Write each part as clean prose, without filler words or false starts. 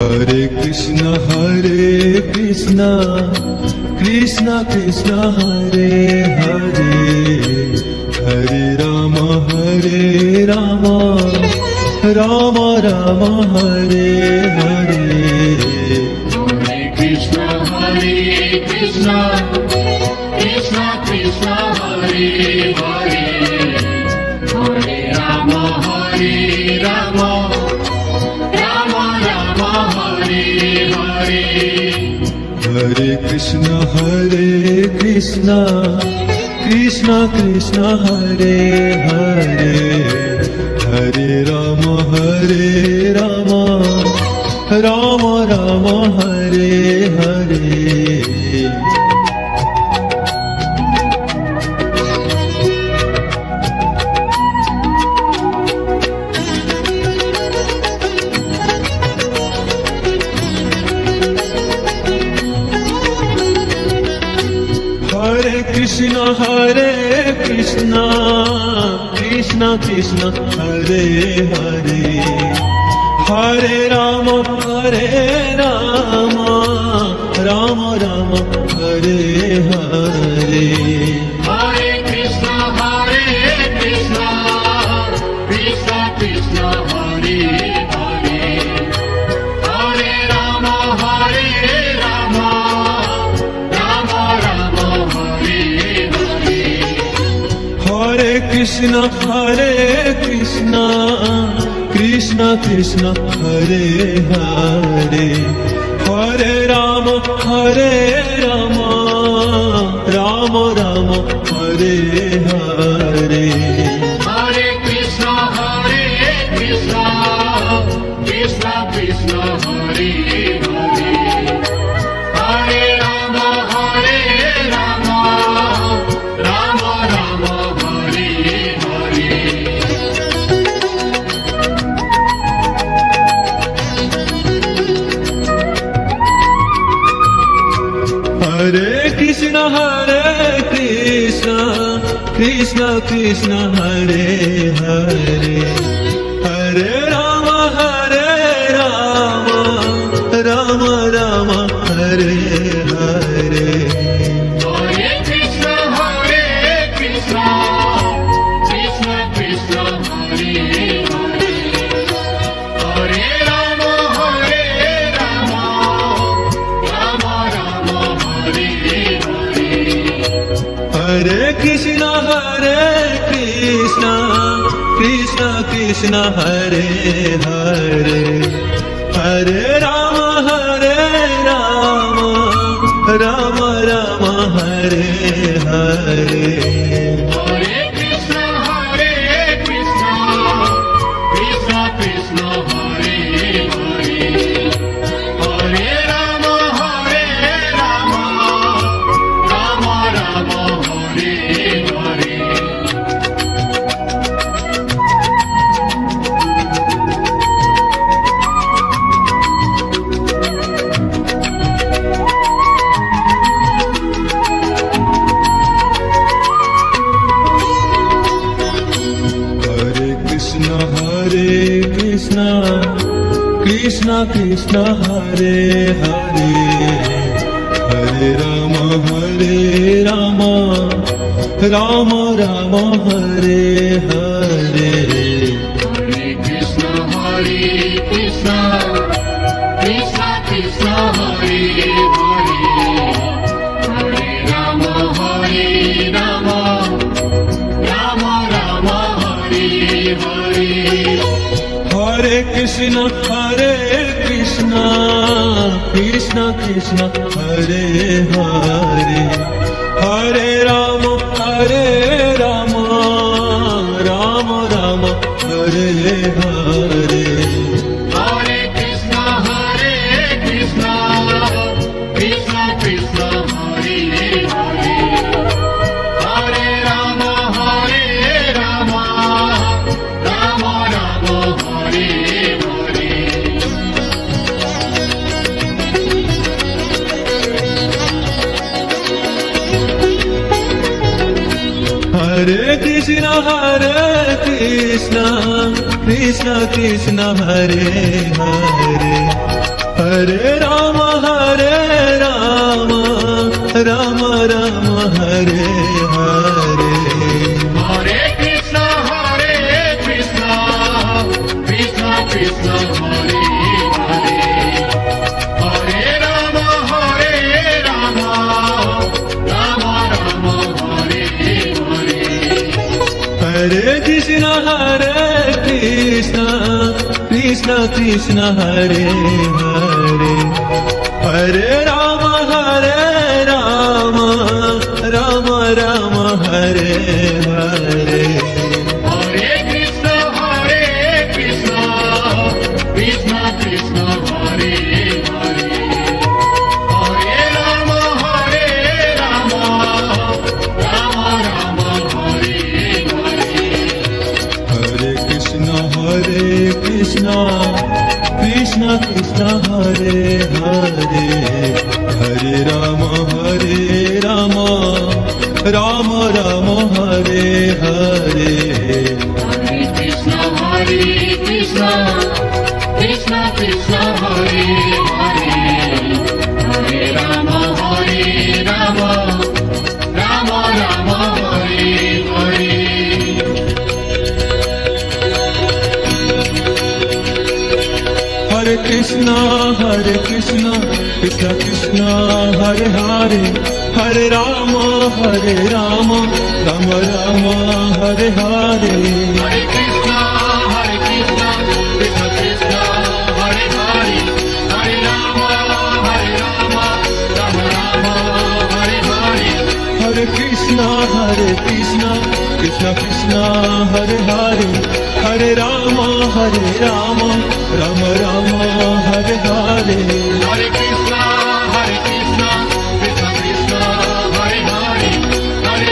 Hare Krishna Krishna Krishna Hare Hare Hare Rama Rama Rama Hare Hare Hare Krishna Krishna Krishna Hare Hare Hare Rama Rama Rama Hare Hare Hare Krishna Krishna Krishna Hare Hare Hare Rama Rama Rama Hare Hare Hare Krishna Krishna Krishna Hare Hare Hare Rama Rama Rama Hare Hare Hare Krishna Krishna Krishna Hare Hare Hare Rama Rama Rama Hare Hare Hare Krishna Krishna Hare Hare Hare Rama Rama Rama Hare Hare Hare Krishna Krishna Krishna Hare Hare Hare Rama Rama Rama Hare Hare Hare Krishna Krishna Hare Hare Hare Rama Rama Rama Hare Hare Hare Krishna Krishna Krishna Hare Hare Hare Rama Rama Hare Hare Hare Krishna Krishna Hare Hare Hare Rama Rama Rama Hare Hare Hare Krishna Krishna Krishna Hare Hare Hare Rama Rama Hare Hare Hare Krishna Krishna Hare Hare Hare Rama Rama Rama Hare Hare Hare Krishna Krishna Hare Hare Hare Rama Rama Hare Hare Hare Krishna Krishna Hare Hare Hare Rama Rama Hare Hare Hare Krishna Krishna Hare Hare Hare Rama Rama Hare Hare Hare Krishna Krishna Krishna Hare Hare Hare Rama, Rama Rama, Hare Hare. Hare Krishna, Krishna Krishna, Hare Hare. Hare Rama, Rama Rama, Hare Hare. Hare Krishna, Krishna Krishna, Hare Hare. Hare Rama, Rama Rama, Hare Hare. Hare Krishna, Krishna Krishna, Hare Hare. Hare Rama, Rama Rama, Hare Hare. Hare Krishna, Krishna Krishna, Hare Hare. Hare Rama, Rama Rama, Hare Hare. Hare Krishna, Krishna Krishna, Hare Hare. Hare Rama, Rama Rama, Hare Hare. Hare Krishna, Krishna Krishna, Hare Hare. Hare Rama, Rama Rama, Hare Hare. Hare Krishna, Krishna Krishna, Hare Hare. Hare Rama, Rama Rama, Hare Hare. Hare Krishna, Krishna Krishna, Hare Hare. Hare Rama, Rama Rama, Hare Hare. Hare Krishna, Krishna Krishna, Hare Hare. Hare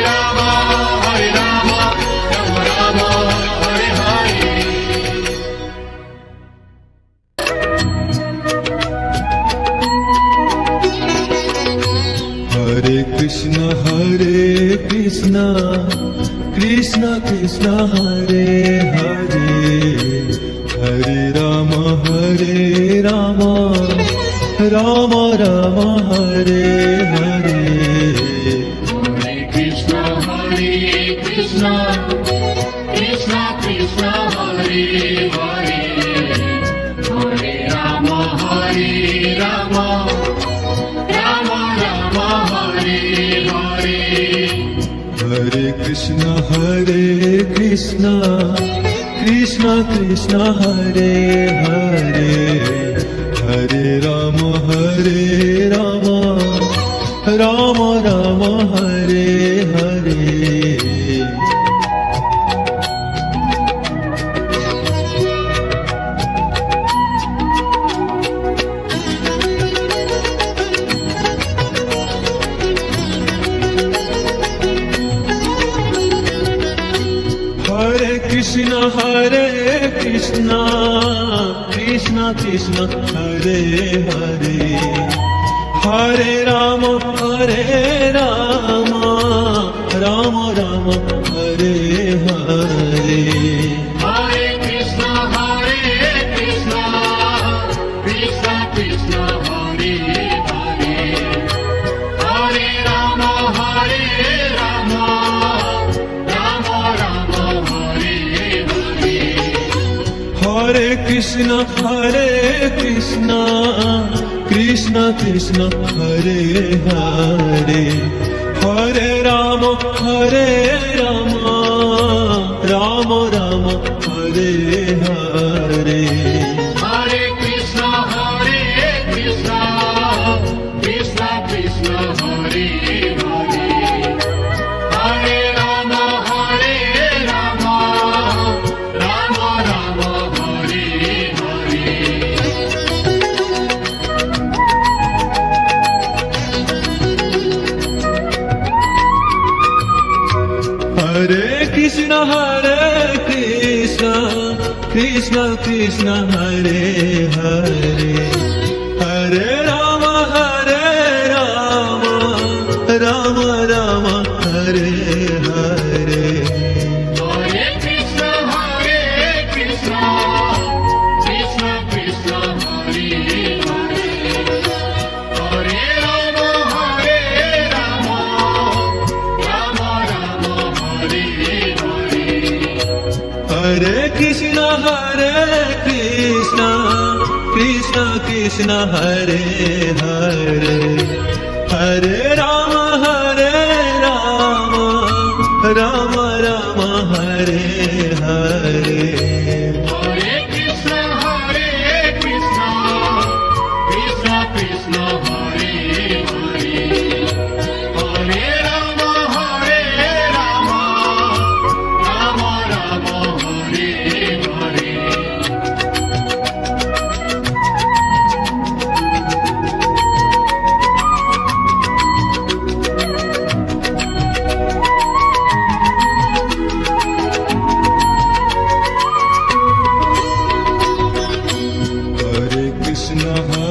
Rama, Rama Rama, Hare Hare. Hare Krishna, Krishna Krishna, Hare Hare. Hare Rama, Rama Rama, Hare Hare. Hare Krishna, Krishna Krishna, Hare Hare. Hare Rama, Rama Rama, Hare Hare. Hare Krishna, Krishna Krishna, Hare Hare. Hare Rama, Rama Rama, Hare Hare. Hare Krishna, Krishna Krishna, Hare Hare. Hare Rama, Rama Rama, Hare Hare. Hare Krishna, Krishna Krishna, Hare Hare. Hare Rama, Rama Rama, Hare Hare. Hare Krishna, Krishna Krishna, Hare Hare. Hare Rama, Rama Rama, Hare Hare. Hare Krishna, Krishna Krishna, Hare Hare. Hare Rama, Rama Rama, Hare Hare. Hare Krishna, Krishna, Hare Hare. Hare Rama, Rama Rama, Hare Hare. Hare Krishna, Krishna Krishna, Hare Hare. Krishna Krishna Krishna Hare Hare Hare Rama Rama Rama Hare Hare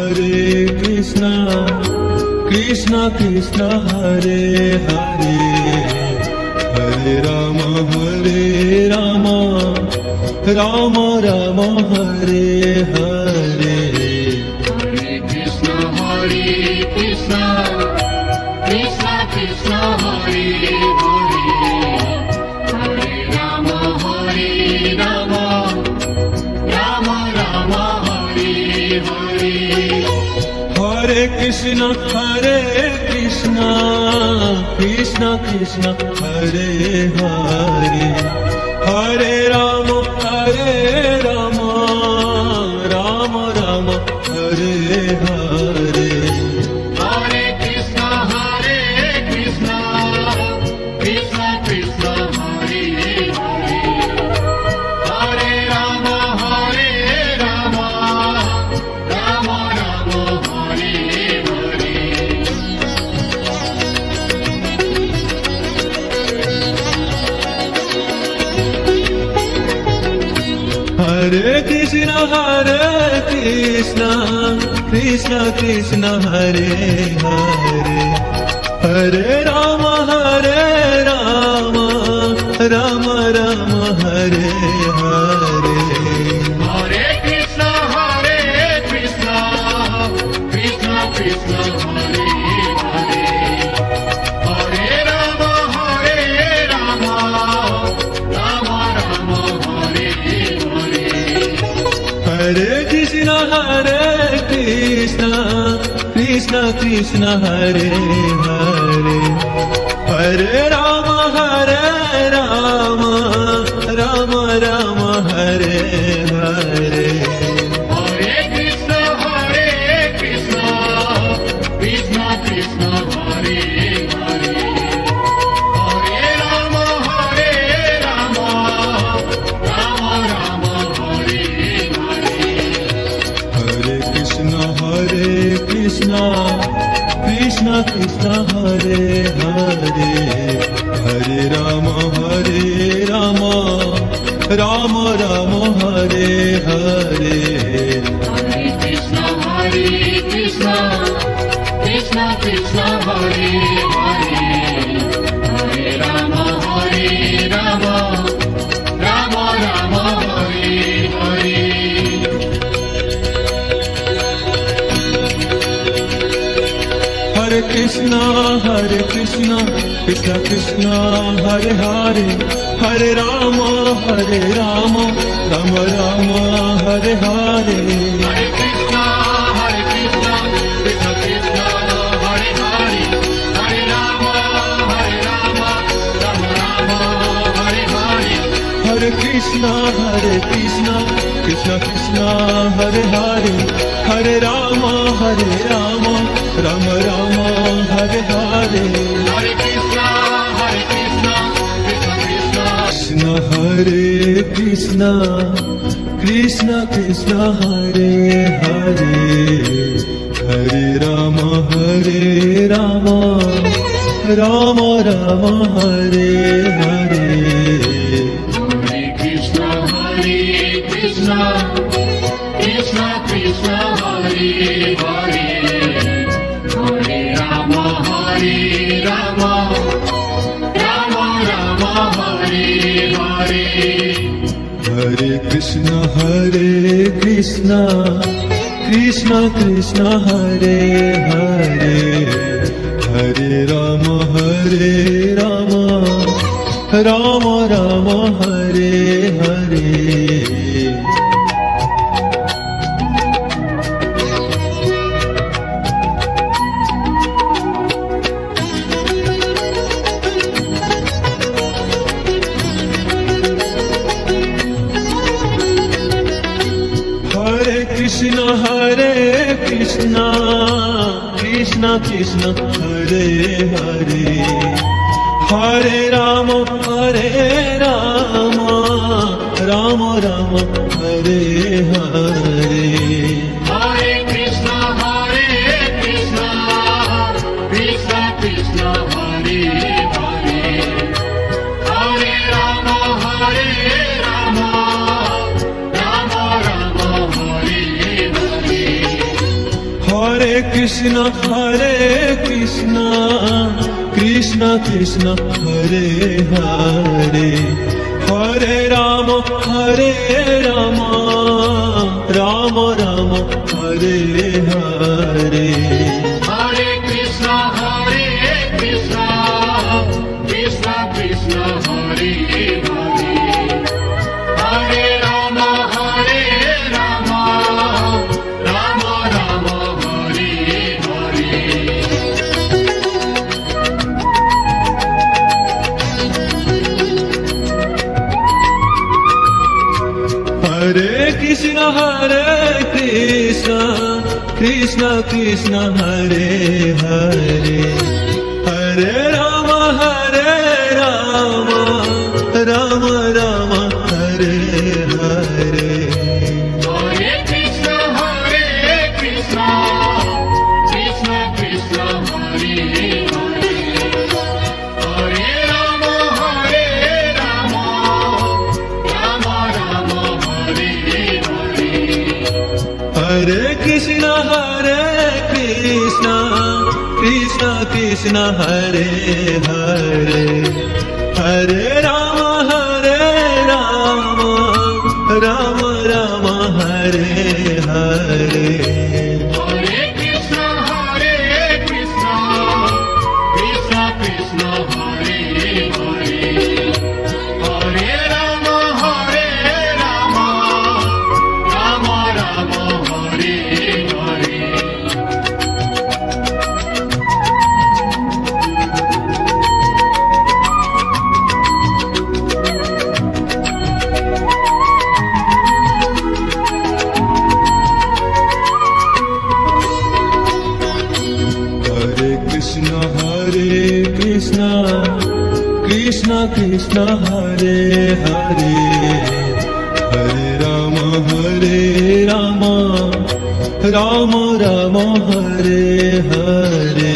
Hare Krishna Krishna Krishna Hare Hare Hare Rama Rama Rama Hare Hare Hare Krishna Krishna Krishna Hare Hare Hare Rama Rama Rama Hare Hare Hare Krishna Krishna Krishna Hare Hare Hare Rama Rama Rama Hare Hare Hare Krishna Krishna Krishna Hare Hare Hare Rama Rama Rama Hare Hare Hare Krishna Krishna Krishna Hare Hare Hare Rama Rama Hare Hare Hare Krishna Krishna Krishna Hare Hare Hare Rama Rama Rama Hare Hare Hare Krishna Krishna Krishna Hare Hare Hare Rama Rama Rama Hare Hare Hare Krishna Krishna Krishna Hare Hare Hare Rama Rama Rama Hare Hare Hare Krishna Krishna Krishna Hare Hare Hare Rama Rama Rama Hare Hare Hare Krishna Krishna Krishna Hare Hare Hare Rama Rama Rama Hare Hare Hare Krishna Krishna Krishna Hare Hare Hare Rama Rama Rama Hare Hare Hare Krishna Krishna Krishna Hare Hare Hare Rama Rama Rama Hare Hare Hare Krishna Krishna Krishna Hare Hare Hare Rama Rama Rama Hare Hare Hare Krishna Krishna Krishna Hare Hare Hare Rama Rama Rama Hare Hare Hare Krishna Krishna Krishna Hare Hare Hare Rama Rama Rama Hare Hare Hare Krishna Krishna Hare Hare Hare Rama Rama Hare Hare Hare Krishna Krishna Hare Hare Hare Rama Rama Rama Hare Hare Krishna Krishna Hare Hare Hare Rama Rama Rama Hare Hare Hare Krishna Krishna Krishna Hare Hare Hare Rama Rama Rama Hare Hare Hare Krishna Krishna Krishna Hare Hare Hare Rama Rama Rama Hare Hare Hare Krishna Krishna Krishna Hare Hare Hare Rama Rama Rama Hare Hare Hare Krishna Krishna Krishna Hare Hare Hare Rama Rama Rama Hare Hare Hare Krishna Krishna Krishna Hare Hare Hare Rama Rama Hare Hare Hare Krishna Krishna Krishna Hare Hare Hare Rama Rama Rama Hare Hare Hare Krishna Krishna Krishna Hare Hare Hare Rama Rama Hare Hare Hare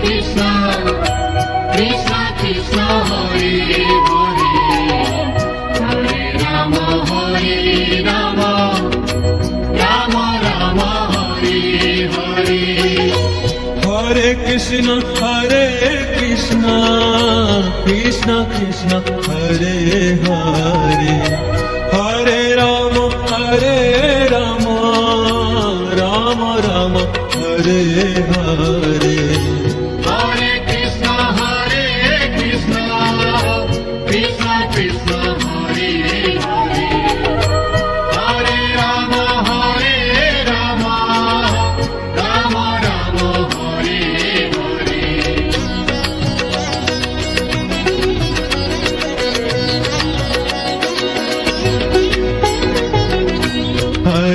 Krishna Krishna Krishna Hare Hare Hare Rama Rama Rama Hare Hare Hare Krishna Krishna Krishna Hare Hare Hare Rama Rama Rama Hare Hare Hare Krishna Krishna Krishna Hare Hare Hare Rama Rama Rama Hare Hare Hare Krishna Krishna Krishna Hare Hare Hare Rama Rama Hare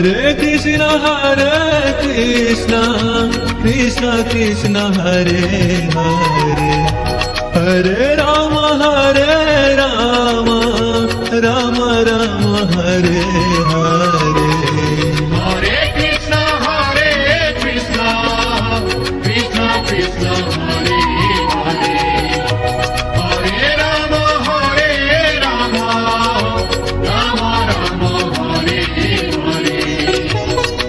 Hare Hare Krishna Krishna Krishna Hare Hare Hare Rama Rama Rama Hare Hare Hare Krishna Krishna Krishna Hare Hare Hare Rama Rama Hare Hare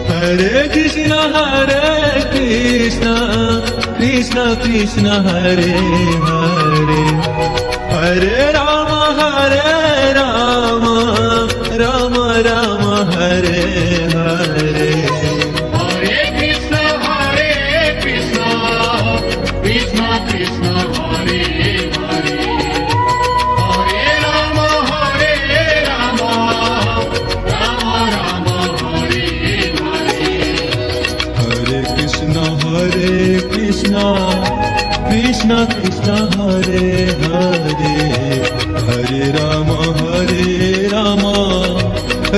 Hare Krishna Krishna Krishna Hare Hare Hare Rama Rama Hare Hare Hare Krishna Krishna Krishna Hare Hare Hare Rama Rama Hare Hare Hare Krishna Krishna Krishna Hare Hare Hare Rama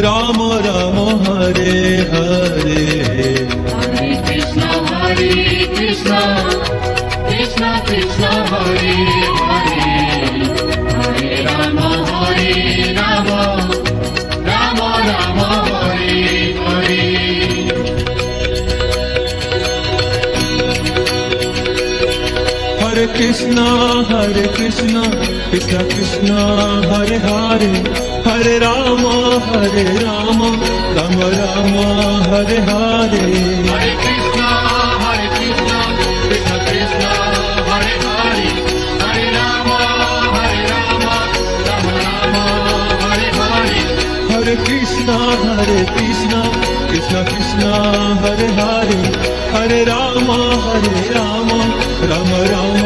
Rama Rama Hare Hare Krishna, Krishna Krishna, Hare Hare, Hare Rama, Rama Rama, Hare Hare. Hare Krishna, Krishna Krishna, Hare Hare, Hare Rama, Rama Rama, Hare Hare. Hare Krishna, Krishna Krishna, Hare Hare, Hare Rama, Rama Rama, Hare Hare. Hare Krishna, Krishna Krishna, Hare Hare, Hare Rama, Rama Rama,